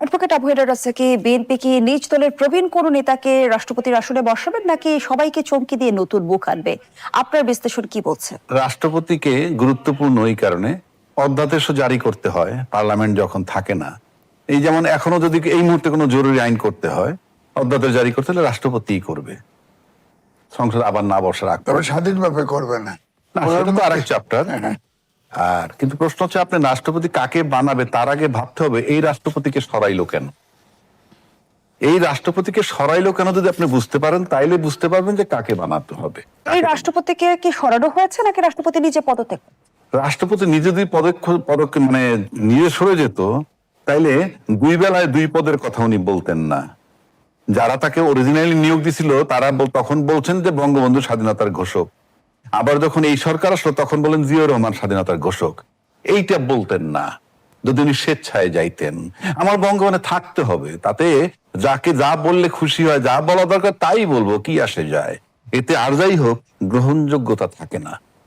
Advocate Abu header Razzaqi, BNP কি নিজ দলের প্রবীণ কোন নেতাকে রাষ্ট্রপতির আসনে বসাবেন নাকি সবাইকে চমকি দিয়ে নতুন মুখ আনবে? আপনার বিশ্লেষণ কি বলছে? রাষ্ট্রপতিকে গুরুত্বপূর্ণ এই কারণে অধ্যাদেশও জারি করতে হয় পার্লামেন্ট যখন থাকে না। এই যেমন এখনো যদি এই মুহূর্তে কোনো জরুরি আইন করতে হয়, অধ্যাদেশ জারি করতে হলে রাষ্ট্রপতিই করবে, সংসদ আবার না বসার আগ তবে স্বাধীনভাবে করবে না। সেটা তো আরেক চ্যাপ্টার। আর কিন্তু প্রশ্ন হচ্ছে আপনি রাষ্ট্রপতি কাকে বানাবে তার আগে ভাবতে হবে এই রাষ্ট্রপতিকে সরাইলো কেন। এই রাষ্ট্রপতিকে সরাইলো কেন যদি আপনি বুঝতে পারেন তাইলে বুঝতে পারবেন যে কাকে বানাতে হবে। এই রাষ্ট্রপতিকে কি সরানো হয়েছে নাকি রাষ্ট্রপতি নিজে পদত্যাগ? রাষ্ট্রপতি নিজে যদি পদক্ষেপ মানে নিজে সরে যেত তাইলে দুই বেলায় দুই পদের কথা উনি বলতেন না। যারা তাকে অরিজিনালি নিয়োগ দিছিল তারা তখন বলছেন যে বঙ্গবন্ধু স্বাধীনতার ঘোষক, আবার যখন এই সরকার আসলো তখন বলেন জিয়াউর রহমান স্বাধীনতার ঘোষক। এইটা বলতেন না যদি উনি স্বেচ্ছায় যাইতেন। আমার বঙ্গবন্ধে থাকতে হবে, তাতে যাকে যা বললে খুশি হয়, যা বলা দরকার তাই বলবো, কি আসে যায়, এতে আর যাই হোক গ্রহণযোগ্যতা থাকে না।